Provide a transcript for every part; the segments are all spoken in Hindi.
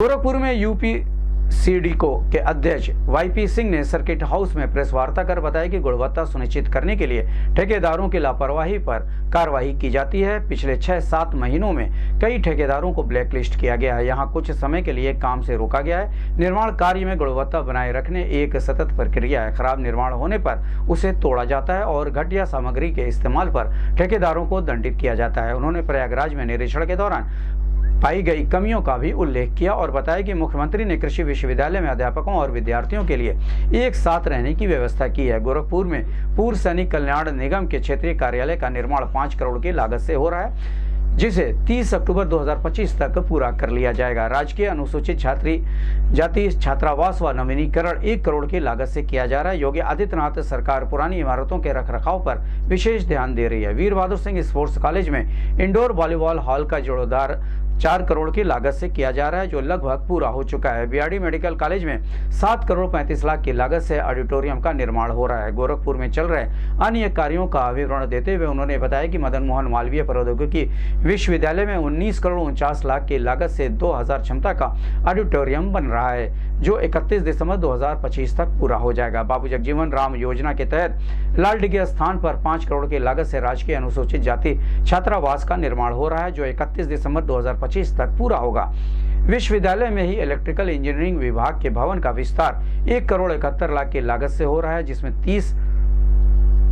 गोरखपुर में यूपी सीडीको के अध्यक्ष वाईपी सिंह ने सर्किट हाउस में प्रेस वार्ता कर बताया कि गुणवत्ता सुनिश्चित करने के लिए ठेकेदारों की लापरवाही पर कार्रवाई की जाती है। पिछले 6-7 महीनों में कई ठेकेदारों को ब्लैकलिस्ट किया गया है। यहां कुछ समय के लिए काम से रोका गया है। निर्माण कार्य में गुणवत्ता बनाए रखने एक सतत प्रक्रिया है। खराब निर्माण होने पर उसे तोड़ा जाता है और घटिया सामग्री के इस्तेमाल पर ठेकेदारों को दंडित किया जाता है। उन्होंने प्रयागराज में निरीक्षण के दौरान पाई गई कमियों का भी उल्लेख किया और बताया कि मुख्यमंत्री ने कृषि विश्वविद्यालय में अध्यापकों और विद्यार्थियों के लिए एक साथ रहने की व्यवस्था की है। गोरखपुर में पूर्व सैनिक कल्याण निगम के क्षेत्रीय कार्यालय का निर्माण 5 करोड़ की लागत से हो रहा है, जिसे 30 अक्टूबर 2025 तक पूरा कर लिया जाएगा। राजकीय अनुसूचित जाति छात्रावास व नवीनीकरण 1 करोड़ की लागत से किया जा रहा है। योगी आदित्यनाथ सरकार पुरानी इमारतों के रखरखाव पर विशेष ध्यान दे रही है। वीर बहादुर सिंह स्पोर्ट्स कॉलेज में इंडोर वॉलीबॉल हॉल का जीर्णोद्धार 4 करोड़ की लागत से किया जा रहा है, जो लगभग पूरा हो चुका है। बीआरडी मेडिकल कॉलेज में 7 करोड़ 35 लाख की लागत से ऑडिटोरियम का निर्माण हो रहा है। गोरखपुर में चल रहे अन्य कार्यों का विवरण देते हुए उन्होंने बताया कि मदन मोहन मालवीय प्रौद्योगिकी विश्वविद्यालय में 19 करोड़ 49 लाख की लागत से 2000 क्षमता का ऑडिटोरियम बन रहा है, जो 31 दिसंबर 2025 तक पूरा हो जाएगा। बाबू जगजीवन राम योजना के तहत लालडीह स्थान पर 5 करोड़ की लागत से राजकीय अनुसूचित जाति छात्रावास का निर्माण हो रहा है, जो 31 दिसंबर 2025 तक पूरा होगा। विश्वविद्यालय में ही इलेक्ट्रिकल इंजीनियरिंग विभाग के भवन का विस्तार 1 करोड़ 71 लाख की लागत से हो रहा है, जिसमें 30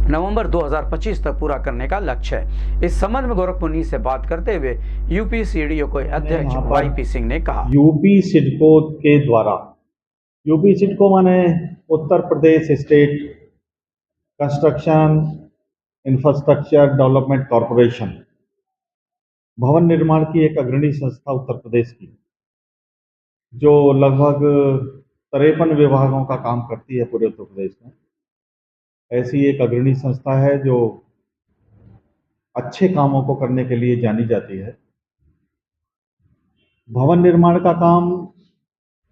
नवंबर 2025 तक पूरा करने का लक्ष्य है। इस संबंध में गोरखपुर से बात करते हुए यूपी सीडीओ के अध्यक्ष वाईपी सिंह ने कहा, यूपी सिडको के द्वारा, यूपी सिडको माने Uttar Pradesh State Construction Infrastructure Development Corporation, भवन निर्माण की एक अग्रणी संस्था उत्तर प्रदेश की, जो लगभग 53 विभागों का काम करती है पूरे उत्तर प्रदेश में। ऐसी एक अग्रणी संस्था है जो अच्छे कामों को करने के लिए जानी जाती है। भवन निर्माण का काम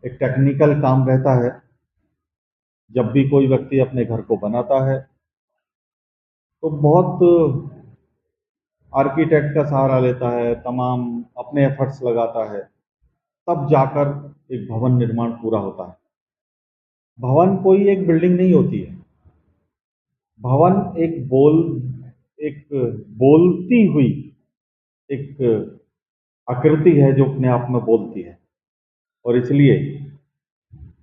एक टेक्निकल काम रहता है। जब भी कोई व्यक्ति अपने घर को बनाता है तो बहुत आर्किटेक्ट का सहारा लेता है, तमाम अपने एफर्ट्स लगाता है, तब जाकर एक भवन निर्माण पूरा होता है। भवन कोई एक बिल्डिंग नहीं होती है। भवन एक बोलती हुई एक आकृति है जो अपने आप में बोलती है। और इसलिए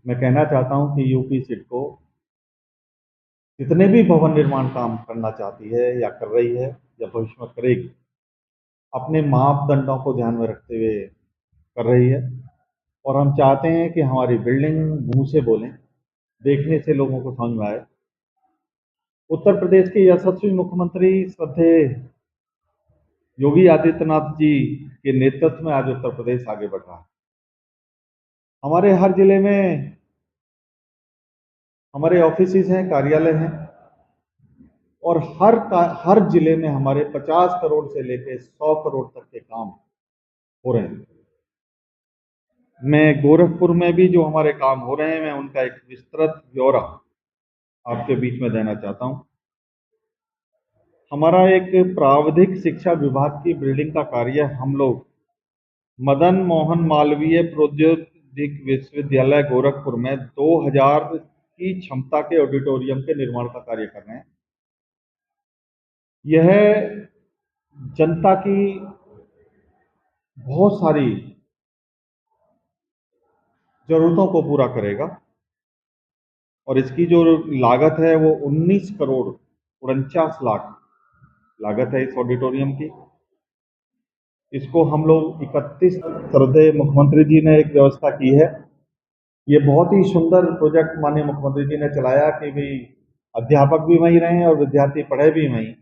मैं कहना चाहता हूं कि यूपी सिडको जितने भी भवन निर्माण काम करना चाहती है या कर रही है या भविष्य में करेगी, अपने मापदंडों को ध्यान में रखते हुए कर रही है। और हम चाहते हैं कि हमारी बिल्डिंग मुंह से बोलें, देखने से लोगों को समझ में आए। उत्तर प्रदेश के यशस्वी मुख्यमंत्री श्रद्धेय योगी आदित्यनाथ जी के नेतृत्व में आज उत्तर प्रदेश आगे बढ़ रहा है। हमारे हर जिले में हमारे ऑफिसेज हैं, कार्यालय हैं, और हर जिले में हमारे 50 करोड़ से लेकर 100 करोड़ तक के काम हो रहे हैं। मैं गोरखपुर में भी जो हमारे काम हो रहे हैं, मैं उनका एक विस्तृत ब्यौरा आपके बीच में देना चाहता हूं। हमारा एक प्राविधिक शिक्षा विभाग की बिल्डिंग का कार्य हम लोग मदन मोहन मालवीय प्रौद्योगिक विश्वविद्यालय गोरखपुर में 2000 की क्षमता के ऑडिटोरियम के निर्माण का कार्य कर रहे हैं। यह जनता की बहुत सारी जरूरतों को पूरा करेगा और इसकी जो लागत है वो 19 करोड़ 49 लाख लागत है इस ऑडिटोरियम की। इसको हम लोग 31 श्रद्धेय मुख्यमंत्री जी ने एक व्यवस्था की है। ये बहुत ही सुंदर प्रोजेक्ट माननीय मुख्यमंत्री जी ने चलाया कि भाई अध्यापक भी वहीं रहें और विद्यार्थी पढ़े भी वहीं।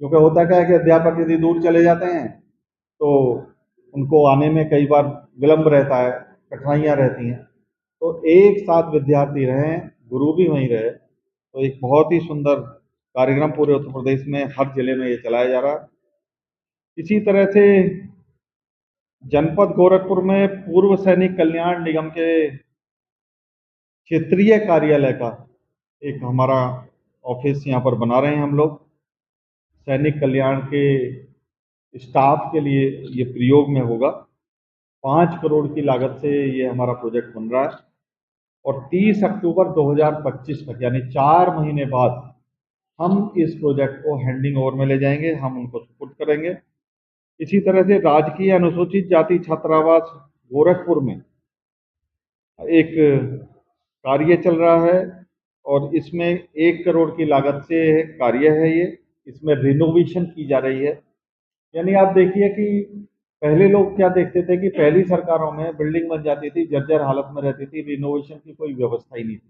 क्योंकि होता क्या है कि अध्यापक यदि दूर चले जाते हैं तो उनको आने में कई बार विलंब रहता है, कठिनाइयाँ रहती हैं। तो एक साथ विद्यार्थी रहें, गुरु भी वहीं रहे, तो एक बहुत ही सुंदर कार्यक्रम पूरे उत्तर प्रदेश में हर जिले में ये चलाया जा रहा है। इसी तरह से जनपद गोरखपुर में पूर्व सैनिक कल्याण निगम के क्षेत्रीय कार्यालय का एक हमारा ऑफिस यहाँ पर बना रहे हैं हम लोग। सैनिक कल्याण के स्टाफ के लिए ये प्रयोग में होगा। 5 करोड़ की लागत से ये हमारा प्रोजेक्ट बन रहा है और 30 अक्टूबर 2025 तक यानी 4 महीने बाद हम इस प्रोजेक्ट को हैंडिंग ओवर में ले जाएंगे, हम उनको सुपुर्द करेंगे। इसी तरह से राजकीय अनुसूचित जाति छात्रावास गोरखपुर में एक कार्य चल रहा है और इसमें 1 करोड़ की लागत से कार्य है ये। इसमें रिनोवेशन की जा रही है। यानी आप देखिए कि पहले लोग क्या देखते थे कि पहली सरकारों में बिल्डिंग बन जाती थी, जर्जर हालत में रहती थी, रिनोवेशन की कोई व्यवस्था ही नहीं थी।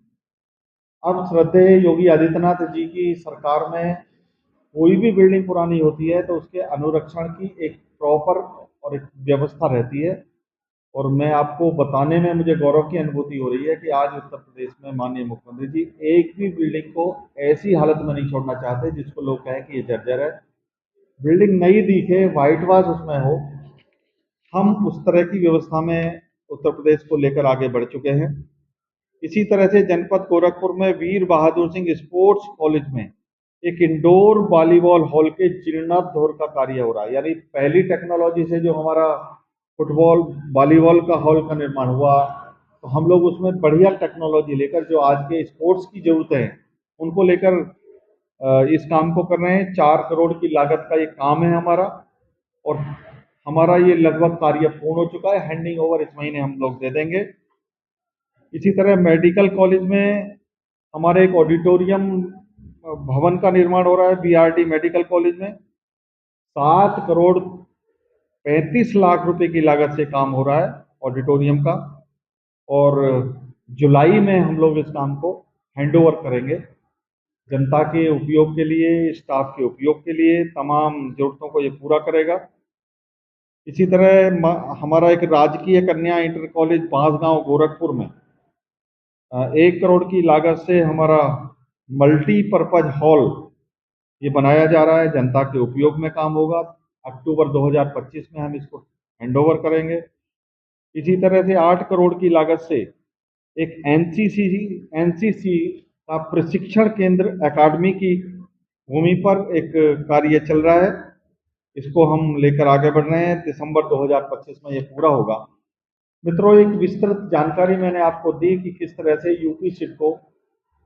अब श्रद्धेय योगी आदित्यनाथ जी की सरकार में कोई भी बिल्डिंग पुरानी होती है तो उसके अनुरक्षण की एक प्रॉपर और एक व्यवस्था रहती है। और मैं आपको बताने में मुझे गौरव की अनुभूति हो रही है कि आज उत्तर प्रदेश में माननीय मुख्यमंत्री जी एक भी बिल्डिंग को ऐसी हालत में नहीं छोड़ना चाहते जिसको लोग कहें कि ये जर्जर है। बिल्डिंग नई दिखे, व्हाइट वॉश उसमें हो, हम उस तरह की व्यवस्था में उत्तर प्रदेश को लेकर आगे बढ़ चुके हैं। इसी तरह से जनपद गोरखपुर में वीर बहादुर सिंह स्पोर्ट्स कॉलेज में एक इंडोर वॉलीबॉल हॉल के जीर्णोद्धार का कार्य हो रहा है। यानी पहली टेक्नोलॉजी से जो हमारा फुटबॉल वॉलीबॉल का हॉल का निर्माण हुआ, तो हम लोग उसमें बढ़िया टेक्नोलॉजी लेकर जो आज के स्पोर्ट्स की जरूरतें हैं उनको लेकर इस काम को कर रहे हैं। 4 करोड़ की लागत का ये काम है हमारा और हमारा ये लगभग कार्य पूर्ण हो चुका है। हैंडिंग ओवर इस महीने हम लोग दे देंगे। इसी तरह मेडिकल कॉलेज में हमारे एक ऑडिटोरियम भवन का निर्माण हो रहा है। बीआरडी मेडिकल कॉलेज में 7 करोड़ 35 लाख रुपए की लागत से काम हो रहा है ऑडिटोरियम का और जुलाई में हम लोग इस काम को हैंडओवर करेंगे। जनता के उपयोग के लिए, स्टाफ के उपयोग के लिए तमाम जरूरतों को ये पूरा करेगा। इसी तरह हमारा एक राजकीय कन्या इंटर कॉलेज बांसगांव गोरखपुर में 1 करोड़ की लागत से हमारा मल्टीपर्पज हॉल ये बनाया जा रहा है, जनता के उपयोग में काम होगा। अक्टूबर 2025 में हम इसको हैंडओवर करेंगे। इसी तरह से 8 करोड़ की लागत से एक एनसीसी का प्रशिक्षण केंद्र अकादमी की भूमि पर एक कार्य चल रहा है। इसको हम लेकर आगे बढ़ रहे हैं। दिसंबर 2025 में ये पूरा होगा। मित्रों, एक विस्तृत जानकारी मैंने आपको दी कि किस तरह से यूपी सिडको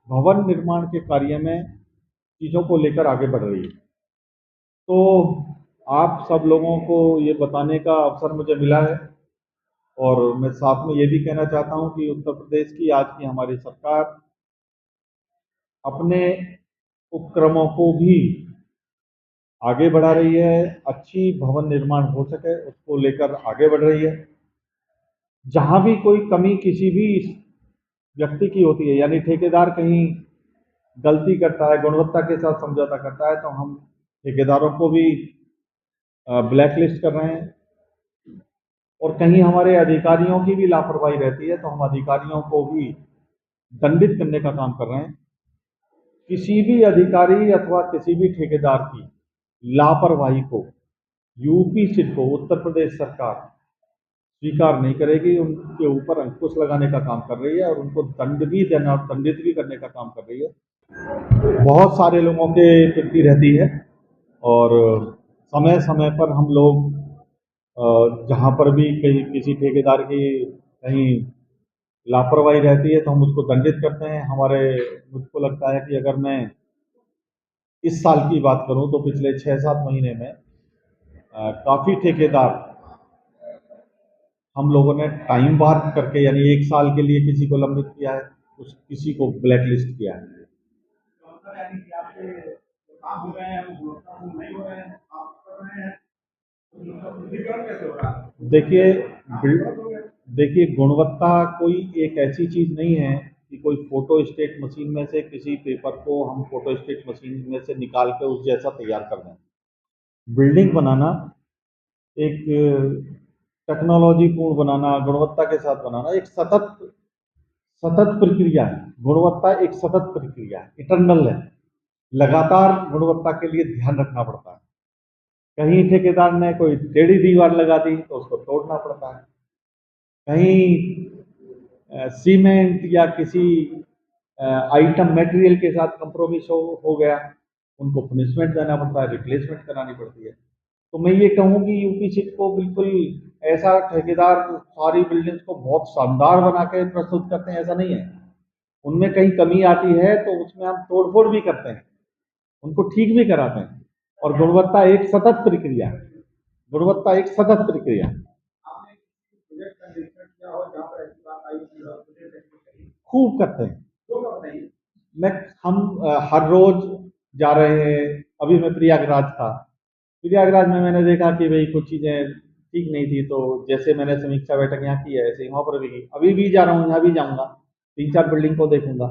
भवन निर्माण के कार्य में चीज़ों को लेकर आगे बढ़ रही है। तो आप सब लोगों को ये बताने का अवसर मुझे मिला है और मैं साथ में ये भी कहना चाहता हूँ कि उत्तर प्रदेश की आज की हमारी सरकार अपने उपक्रमों को भी आगे बढ़ा रही है। अच्छी भवन निर्माण हो सके उसको लेकर आगे बढ़ रही है। जहाँ भी कोई कमी किसी भी व्यक्ति की होती है, यानी ठेकेदार कहीं गलती करता है, गुणवत्ता के साथ समझौता करता है, तो हम ठेकेदारों को भी ब्लैकलिस्ट कर रहे हैं। और कहीं हमारे अधिकारियों की भी लापरवाही रहती है तो हम अधिकारियों को भी दंडित करने का काम कर रहे हैं। किसी भी अधिकारी अथवा किसी भी ठेकेदार की लापरवाही को यूपी सिडको उत्तर प्रदेश सरकार स्वीकार नहीं करेगी। उनके ऊपर अंकुश लगाने का काम कर रही है और उनको दंड भी देना और दंडित भी करने का काम कर रही है। बहुत सारे लोगों के प्रति रहती है और समय समय पर हम लोग जहाँ पर भी कहीं किसी ठेकेदार की कहीं लापरवाही रहती है तो हम उसको दंडित करते हैं। मुझको लगता है कि अगर मैं इस साल की बात करूं तो पिछले 6-7 महीने में काफ़ी ठेकेदार हम लोगों ने टाइम बार करके, यानी 1 साल के लिए किसी को लंबित किया है, किसी को ब्लैकलिस्ट किया है। देखिए देखिए गुणवत्ता कोई एक ऐसी चीज नहीं है कि कोई फोटो स्टेट मशीन में से किसी पेपर को हम फोटो स्टेट मशीन में से निकाल के उस जैसा तैयार कर दें। बिल्डिंग बनाना एक टेक्नोलॉजी पूर्ण बनाना, गुणवत्ता के साथ बनाना एक सतत सतत प्रक्रिया है। गुणवत्ता एक सतत प्रक्रिया है, इटर्नल है। लगातार गुणवत्ता के लिए ध्यान रखना पड़ता है। कहीं ठेकेदार ने कोई टेढ़ी दीवार लगा दी तो उसको तोड़ना पड़ता है। कहीं सीमेंट या किसी आइटम मटेरियल के साथ कंप्रोमिस हो गया, उनको पनिशमेंट देना पड़ता है, रिप्लेसमेंट करानी पड़ती है। तो मैं ये कहूँ कि यूपी सिट को बिल्कुल ऐसा ठेकेदार सारी बिल्डिंग्स को बहुत शानदार बना के प्रस्तुत करते हैं, ऐसा नहीं है। उनमें कहीं कमी आती है तो उसमें हम तोड़-फोड़ भी करते हैं, उनको ठीक भी कराते हैं और गुणवत्ता एक सतत प्रक्रिया है। गुणवत्ता एक सतत प्रक्रिया है। खूब करते हैं। मैं हम हर रोज जा रहे हैं। अभी मैं प्रयागराज था। प्रयागराज में मैंने देखा कि भाई कुछ चीजें ठीक नहीं थी, तो जैसे मैंने समीक्षा बैठक यहाँ की है ऐसे ही वहां पर भी की। अभी भी जा रहा हूँ, यहाँ भी जाऊंगा, 3-4 बिल्डिंग को देखूंगा।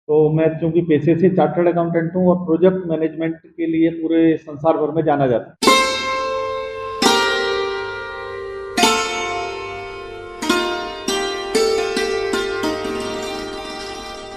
तो मैं चूंकि पेशे से चार्टर्ड अकाउंटेंट हूँ और प्रोजेक्ट मैनेजमेंट के लिए पूरे संसार भर में जाना जाता है।